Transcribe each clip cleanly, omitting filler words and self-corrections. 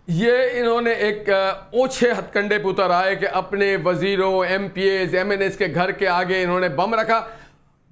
یہ انہوں نے ایک اوچھے ہتھ کنڈے پہ اتر آئے کہ اپنے وزیروں MPAs MNAs کے گھر کے آگے انہوں نے بم رکھا.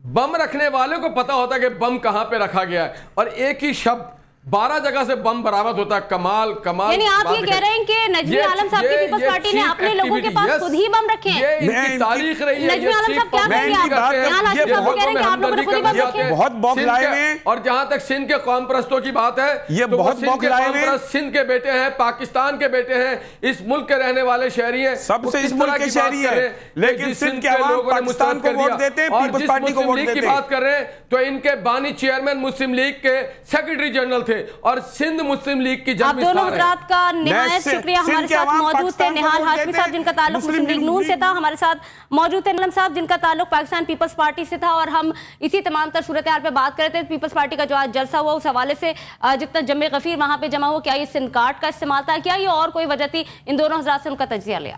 بم رکھنے والے کو پتا ہوتا کہ بم کہاں پہ رکھا گیا ہے اور ایک ہی شب 12 جگہ سے بم برآمد ہوتا ہے. کمال یعنی آپ یہ کہہ رہے ہیں کہ نجمی عالم صاحب کی پیپلز پارٹی نے اپنے لوگوں کے پاس خود ہی بم رکھے ہیں. یہ ان کی تاریخ رہی ہے. نجمی عالم صاحب کیا کہیں گے آپ؟ یہاں حاجی صاحب کہہ رہے ہیں کہ آپ لوگوں نے خود ہی بم رکھے ہیں. بہت بوکھلائے ہیں. اور جہاں تک سندھ کے قوم پرستوں کی بات ہے یہ بہت بوکھلائے ہیں. سندھ کے بیٹے ہیں, پاکستان کے بیٹے ہیں, اس ملک کے رہنے والے شہری ہیں, سب سے اس ملک کے شہری ہیں, لیکن سندھ کے عوام پاکستان کو ووٹ دیتے ہیں, پیپلز پارٹی کو ووٹ دیتے ہیں. کی بات کر رہے ہیں تو ان کے بانی چیئرمین مسلم لیگ کے سیکرٹری جنرل تھے اور سندھ مسلم لیگ کی آپ دونوں حضرات کا نہایت شکریہ. ہمارے ساتھ موجود تھے نہال ہاشمی صاحب جن کا تعلق مسلم لیگ نون سے تھا, ہمارے ساتھ موجود تھے نلم صاحب جن کا تعلق پاکستان پیپلز پارٹی سے تھا, اور ہم اسی تمام تر صورتحال پہ بات کر رہے تھے. پیپلز پارٹی کا جو آج جلسہ ہوا اس حوالے سے جتنا جمع غفیر وہاں پہ جمع ہوا, کیا یہ سندھ کارڈ کا استعمال تھا, کیا یہ اور کوئی وجہ تھی, ان دونوں حضرات سے ان کا تجزیہ لیا.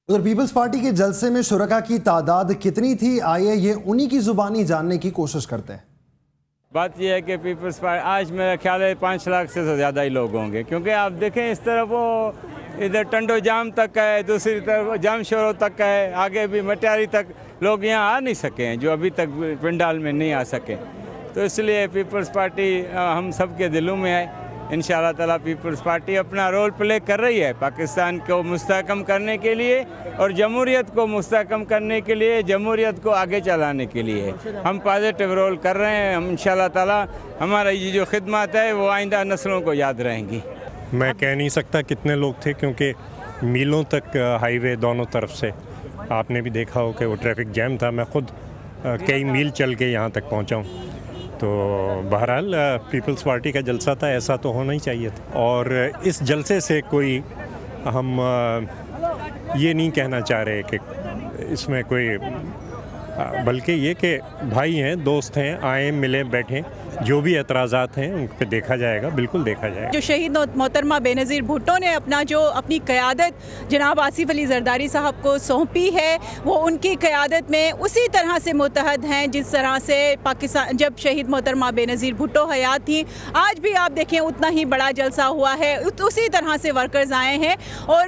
اگر پیپلز پارٹی کے جلسے میں شرکا کی تعداد کتنی تھی, آئیے یہ انہی کی زبانی جاننے کی کوشش کرتے ہیں. بات یہ ہے کہ پیپلز پارٹی آج میرا خیال ہے 5 لاکھ سے زیادہ ہی لوگ ہوں گے, کیونکہ آپ دیکھیں اس طرف وہ ادھر ٹنڈو جام تک ہے, دوسری طرف جام شورو تک ہے, آگے بھی مٹیاری تک لوگ یہاں آ نہیں سکے ہیں جو ابھی تک پنڈال میں نہیں آ سکے. تو اس لیے پیپلز پارٹی ہم سب کے دلوں میں ہے. انشاءاللہ تعالیٰ پیپلز پارٹی اپنا رول پلے کر رہی ہے پاکستان کو مستحکم کرنے کے لیے اور جمہوریت کو مستحکم کرنے کے لیے, جمہوریت کو آگے چلانے کے لیے. ہم پازیٹیو رول کر رہے ہیں. انشاءاللہ تعالیٰ ہمارا یہ جو خدمات ہے وہ آئندہ نسلوں کو یاد رہیں گی. میں کہہ نہیں سکتا کتنے لوگ تھے, کیونکہ میلوں تک ہائی وے دونوں طرف سے آپ نے بھی دیکھا ہو کہ وہ ٹریفک جیم تھا. میں خود کئی میل چل کے یہاں تک پہنچا ہوں. تو بہرحال پیپلز پارٹی کا جلسہ تھا, ایسا تو ہونا ہی چاہیے تھا. اور اس جلسے سے کوئی ہم یہ نہیں کہنا چاہ رہے کہ اس میں کوئی, بلکہ یہ کہ بھائی ہیں, دوست ہیں, آئیں ملیں بیٹھیں, جو بھی اعتراضات ہیں ان پہ دیکھا جائے گا, بالکل دیکھا جائے گا. جو شہید محترمہ بے نظیر بھٹو نے اپنی قیادت جناب آصف علی زرداری صاحب کو سونپی ہے, وہ ان کی قیادت میں اسی طرح سے متحد ہیں جس طرح سے پاکستان جب شہید محترمہ بے نظیر بھٹو حیات تھیں. آج بھی آپ دیکھیں اتنا ہی بڑا جلسہ ہوا ہے, اسی طرح سے ورکرز آئے ہیں. اور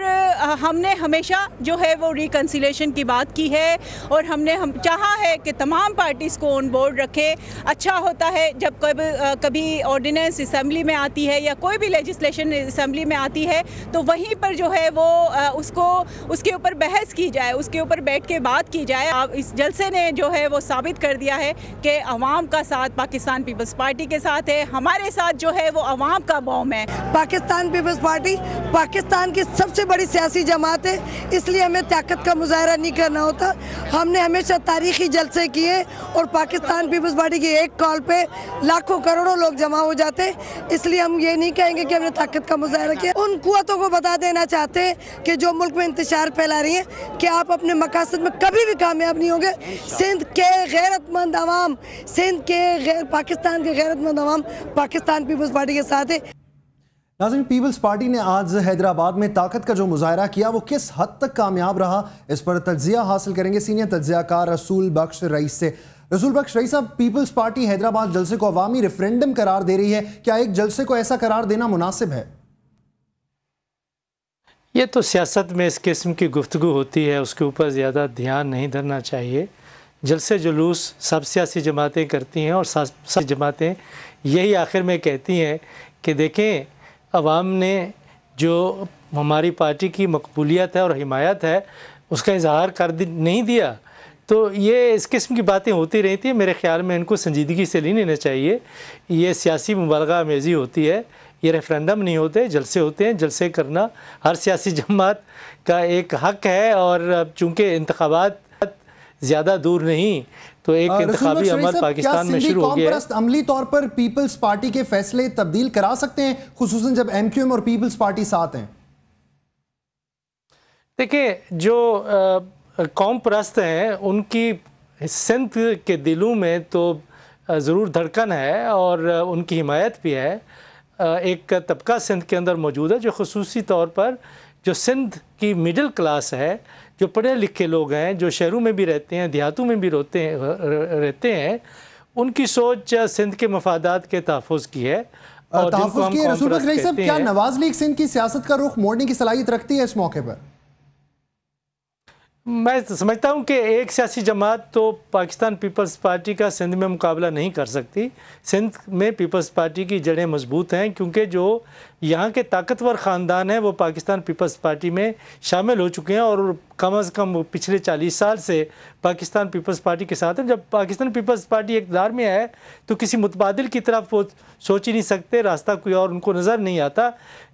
ہم نے ہمیشہ جو ہے وہ ریکنسیلیشن کی بات کی ہے, اور ہم نے چاہا ہے کہ تمام پارٹیز کو آن بورڈ رکھے. اچھا ہوتا ہے جب کبھی آرڈیننس اسمبلی میں آتی ہے یا کوئی بھی لیجسلیشن اسمبلی میں آتی ہے تو وہیں پر جو ہے وہ اس کے اوپر بحث کی جائے, اس کے اوپر بیٹھ کے بات کی جائے. اس جلسے نے جو ہے وہ ثابت کر دیا ہے کہ عوام کا ساتھ پاکستان پیپلز پارٹی کے ساتھ ہے, ہمارے ساتھ جو ہے وہ عوام کا بوم ہے. پاکستان پیپلز پارٹی پاکستان کی سب سے بڑی سیاسی جماعت ہے, اس لیے ہمیں طاقت کا مظاہرہ نہیں کرنا ہوتا. ہم نے ہمیشہ تاریخی جلسے کیے اور پاکستان پیپلز پارٹی کی ایک کال پہ لاکھوں کروڑوں لوگ جمع ہو جاتے ہیں, اس لیے ہم یہ نہیں کہیں گے کہ ہم نے طاقت کا مظاہرہ کیا. ان قوتوں کو بتا دینا چاہتے ہیں کہ جو ملک میں انتشار پھیلا رہی ہیں کہ آپ اپنے مقاصد میں کبھی بھی کامیاب نہیں ہوں گے. سندھ کے غیرت مند عوام, پاکستان کے غیرت مند عوام پاکستان پیپلز پارٹی کے ساتھ ہے. ناظرین, پیپلز پارٹی نے آج حیدرآباد میں طاقت کا جو مظاہرہ کیا وہ کس حد تک کامیاب رہا, اس پر تجزیہ حاصل کریں گے سینئر تجزیہ کار رسول بخش رئیس سے. رسول بخش رئیس صاحب, پیپلز پارٹی حیدرآباد جلسے کو عوامی ریفرینڈم قرار دے رہی ہے, کیا ایک جلسے کو ایسا قرار دینا مناسب ہے؟ یہ تو سیاست میں اس قسم کی گفتگو ہوتی ہے, اس کے اوپر زیادہ دھیان نہیں دھرنا چاہیے. جلسے جلوس سب سیاسی جماعتیں کرتی ہیں اور سب جماعتیں یہی آخر میں کہتی ہیں کہ دیکھیں عوام نے جو ہماری پارٹی کی مقبولیت ہے اور حمایت ہے اس کا اظہار کر نہیں دیا. تو یہ اس قسم کی باتیں ہوتی رہتی ہیں. میرے خیال میں ان کو سنجیدگی سے نہیں لینا چاہیے. یہ سیاسی مبالغہ آمیزی ہوتی ہے, یہ ریفرینڈم نہیں ہوتے, جلسے ہوتے ہیں. جلسے کرنا ہر سیاسی جماعت کا ایک حق ہے, اور چونکہ انتخابات زیادہ دور نہیں تو ایک انتخابی عمل پاکستان میں شروع ہو گیا ہے. کیا عملی طور پر پیپلز پارٹی کے فیصلے تبدیل کرا سکتے ہیں, خصوصاً جب ایم کیو ایم اور پیپلز پارٹی ساتھ ہیں؟ دیکھیں, جو قوم پرست ہیں ان کی سندھ کے دلوں میں تو ضرور دھڑکن ہے اور ان کی حمایت بھی ہے. ایک طبقہ سندھ کے اندر موجود ہے جو خصوصی طور پر جو سندھ کی مڈل کلاس ہے, جو پڑھے لکھے لوگ ہیں, جو شہروں میں بھی رہتے ہیں, دیہاتوں میں بھی رہتے ہیں, ان کی سوچ سندھ کے مفادات کے تحفظ کی ہے. तहफ़्फ़ुज़ की रसूल बख्श रईस साहब, क्या नवाज लीग सिंध की सियासत का रुख मोड़ने की सलाहियत रखती है इस मौके पर? मैं समझता हूं कि एक सियासी जमात तो पाकिस्तान पीपल्स पार्टी का सिंध में मुकाबला नहीं कर सकती। सिंध में पीपल्स पार्टी की जड़ें मजबूत हैं, क्योंकि जो यहाँ के ताकतवर ख़ानदान हैं वो पाकिस्तान पीपल्स पार्टी में शामिल हो चुके हैं और कम अज़ कम वो पिछले 40 साल से पाकिस्तान पीपल्स पार्टी के साथ हैं। जब पाकिस्तान पीपल्स पार्टी इक़्तिदार में है तो किसी मुतबादिल की तरफ वो सोच ही नहीं सकते, रास्ता कोई और उनको नज़र नहीं आता।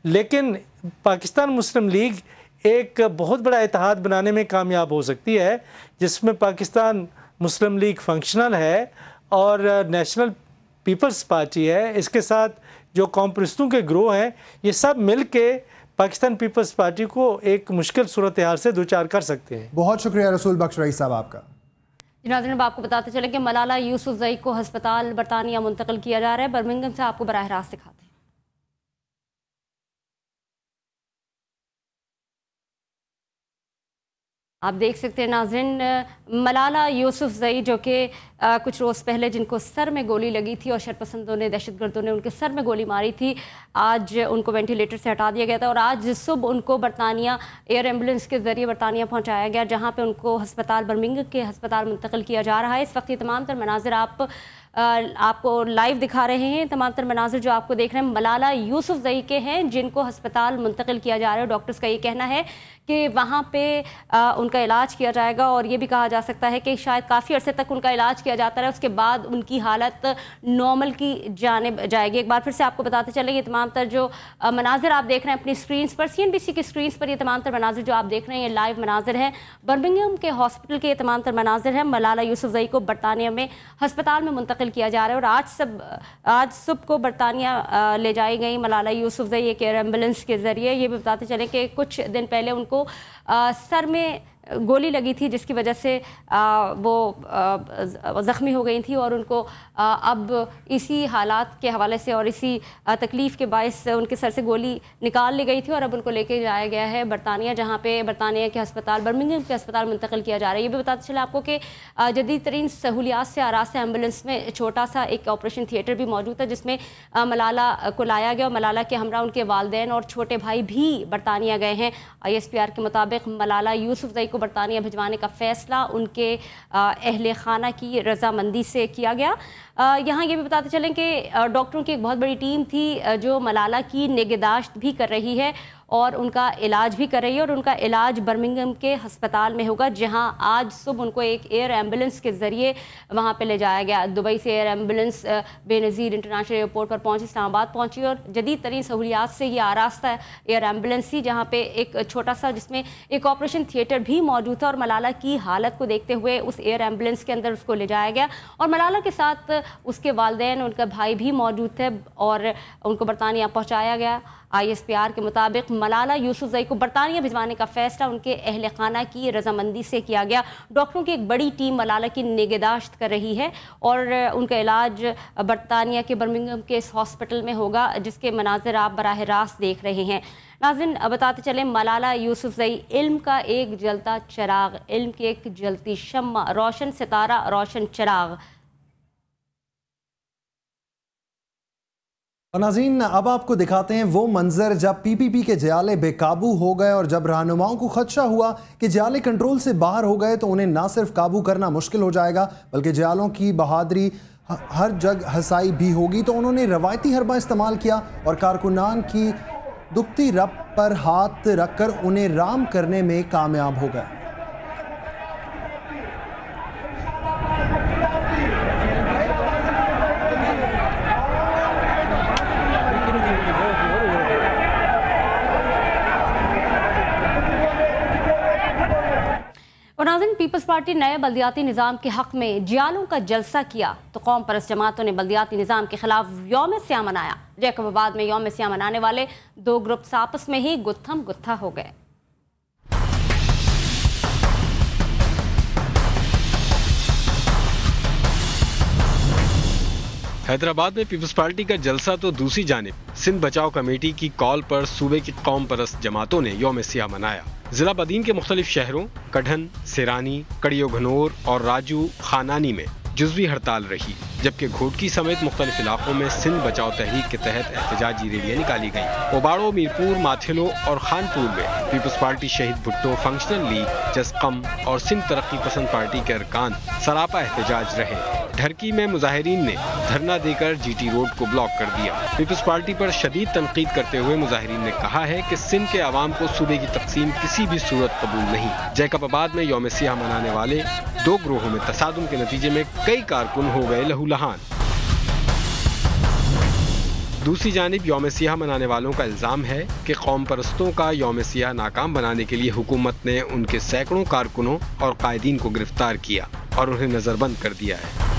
लेकिन पाकिस्तान मुस्लिम लीग एक बहुत बड़ा इत्तेहाद बनाने में कामयाब हो सकती है, जिसमें पाकिस्तान मुस्लिम लीग फंक्शनल है और नेशनल पीपल्स पार्टी है, इसके साथ जो कौम परस्तों के ग्रोह हैं, ये सब मिल के पाकिस्तान पीपल्स पार्टी को एक मुश्किल सूरत हाल से दो-चार कर सकते हैं। बहुत शुक्रिया रसूल बख्श रईस साहब आपका। नाज़रीन, अब आपको बताते चले कि मलाला यूसुफ़ज़ई को हस्पताल बरतानिया मुंतकिल किया जा रहा है। बर्मिंघम से आपको बराह रास्त दिखाते हैं। आप देख सकते हैं नाज़रीन, मलाला यूसुफ़ज़ई जो कि कुछ रोज़ पहले जिनको सर में गोली लगी थी और शरपसंदों ने, दहशतगर्दों ने उनके सर में गोली मारी थी, आज उनको वेंटिलेटर से हटा दिया गया था और आज सुबह उनको बरतानिया एयर एम्बुलेंस के ज़रिए बरतानिया पहुंचाया गया, जहां पे उनको हस्पताल बर्मिंघम के हस्पताल मुंतकिल किया जा रहा है। इस वक्त ये तमाम तर मनाजिर आपको लाइव दिखा रहे हैं। तमाम तर मनाजिर जो आपको देख रहे हैं मलाला यूसुफ़ज़ई के हैं, जिनको हस्पताल मुंतकिल किया जा रहा है। डॉक्टर्स का ये कहना है कि वहाँ पे उनका इलाज किया जाएगा और ये भी कहा जा सकता है कि शायद काफ़ी अरसे तक उनका इलाज किया जाता रहा, उसके बाद उनकी हालत नॉर्मल की जानिब जाएगी। एक बार फिर से आपको बताते चलें, ये तमाम तर जो मनाजिर आप देख रहे हैं अपनी स्क्रीन पर, CNBC की स्क्रीन पर ये तमाम तर मनाजिर जो आप देख रहे हैं ये लाइव मनाजिर हैं। बर्मिंघम के हॉस्पिटल के ये तमाम तर मनाजिर हैं। मलाला यूसुफ़ज़ई को बरतानिया में हस्पताल में मुंतकिल किया जा रहा है और आज सुबह को बरतानिया ले जाई गई मलाला यूसुफ़ज़ई एक एयर एम्बुलेंस के ज़रिए। ये भी बताते चलें कि कुछ दिन पहले उनको सर में गोली लगी थी, जिसकी वजह से वो ज़ख्मी हो गई थी और उनको अब इसी हालात के हवाले से और इसी तकलीफ़ के बायस उनके सर से गोली निकाल ली गई थी और अब उनको लेके जाया गया है बरतानिया, जहाँ पे बरतानिया के हस्पताल बर्मिंघम के हस्पताल मुंतकिल किया जा रहा है। ये भी बताते चला आपको कि जदीद तरीन सहूलियात से आरास्ता एम्बुलेंस में छोटा सा एक ऑपरेशन थिएटर भी मौजूद है, जिसमें मलाला को लाया गया और मलाला के हमरा उनके वालिदैन और छोटे भाई भी बरतानिया गए हैं। ISPR के मुताबिक मलाला यूसुफ़ज़ई को बरतानिया भिजवाने का फ़ैसला उनके अहले खाना की रजामंदी से किया गया। यहाँ ये भी बताते चलें कि डॉक्टरों की एक बहुत बड़ी टीम थी जो मलाला की निगहदाश्त भी कर रही है और उनका इलाज भी कर रही है और उनका इलाज बर्मिंघम के हस्पताल में होगा, जहां आज सुबह उनको एक एयर एम्बुलेंस के ज़रिए वहां पे ले जाया गया। दुबई से air ambulance Benazir international airport पर पहुंची, इस्लामाबाद पहुंची और जदीद तरीन सहूलियात से ये आरास्ता एयर एम्बुलेंस थी, जहाँ पे एक छोटा सा जिसमें एक ऑपरेशन थिएटर भी मौजूद था और मलाला की हालत को देखते हुए उस एयर एम्बुलेंस के अंदर उसको ले जाया गया और मलाला के साथ उसके वालिदैन, उनका भाई भी मौजूद थे और उनको बरतानिया पहुँचाया गया। ISPR के मुताबिक मलाला यूसुफ़ज़ई को बरतानिया भिजवाने का फ़ैसला उनके अहले खाना की रजामंदी से किया गया। डॉक्टरों की एक बड़ी टीम मलाला की निगहदाश्त कर रही है और उनका इलाज बरतानिया के बर्मिंघम के इस हॉस्पिटल में होगा, जिसके मनाजिर आप बराह रास्त देख रहे हैं। नाज़रीन, बताते चलें मलाला यूसुफ़ज़ई इल्म का एक जलता चिराग, इल्म की एक जलती शम्मा, रोशन सितारा, रोशन चिराग। और नाज़रीन, अब आपको दिखाते हैं वो मंजर जब PPP के जयाले बेकाबू हो गए और जब रहनुमाओं को खदशा हुआ कि जयाले कंट्रोल से बाहर हो गए तो उन्हें ना सिर्फ काबू करना मुश्किल हो जाएगा बल्कि जयालों की बहादुरी हर जगह हसाई भी होगी, तो उन्होंने रवायती हरबा इस्तेमाल किया और कारकुनान की दुखती रब पर हाथ रखकर उन्हें राम करने में कामयाब हो गए। और नाज़रीन, पीपल्स पार्टी नए बल्दियाती निज़ाम के हक़ में जियालों का जलसा किया तो कौम परस्त जमातों ने बल्दियाती निज़ाम के खिलाफ यौम स्याह मनाया। जैकबाबाद में यौम स्याह मनाने वाले दो ग्रुप्स आपस में ही गुत्थम गुत्था हो गए। हैदराबाद में पीपल्स पार्टी का जलसा तो दूसरी जानिब सिंध बचाओ कमेटी की कॉल पर सूबे की कौम परस्त जमातों ने यौम स्याह मनाया। जिला बदीन के मुख्तलिफ शहरों कढ़न, सिरानी, कड़ियो घनौर और राजू खानानी में जुज़वी हड़ताल रही, जबकि घोटकी समेत मुख्तलिफ इलाकों में सिंध बचाओ तहरीक के तहत एहतजाजी रैलियां निकाली गईं। ओबाड़ो, मीरपुर, माथिलो और खानपुर में पीपल्स पार्टी शहीद भुट्टो, फंक्शनल लीग, जसकम और सिंध तरक्की पसंद पार्टी के अरकान सरापा एहतजाज रहे। ढरकी में मुजाहिरीन ने धरना देकर जीटी रोड को ब्लॉक कर दिया। पीपल्स पार्टी पर शदीद तनकीद करते हुए मुजाहिरीन ने कहा है कि सिंध के अवाम को सूबे की तकसीम किसी भी सूरत कबूल नहीं। जैकबाबाद में यौम सियाह मनाने वाले दो ग्रोहों में तसादुम के नतीजे में कई कारकुन हो गए लहूलुहान। दूसरी जानिब यौम सियाह मनाने वालों का इल्ज़ाम है कि कौम परस्तों का यौम सियाह नाकाम बनाने के लिए हुकूमत ने उनके सैकड़ों कारकुनों और कायदीन को गिरफ्तार किया और उन्हें नज़रबंद कर दिया है।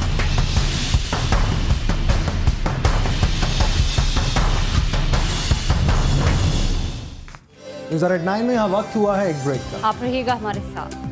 न्यूज़ 9 में यहाँ वक्त हुआ है एक ब्रेक का। आप रहिएगा हमारे साथ।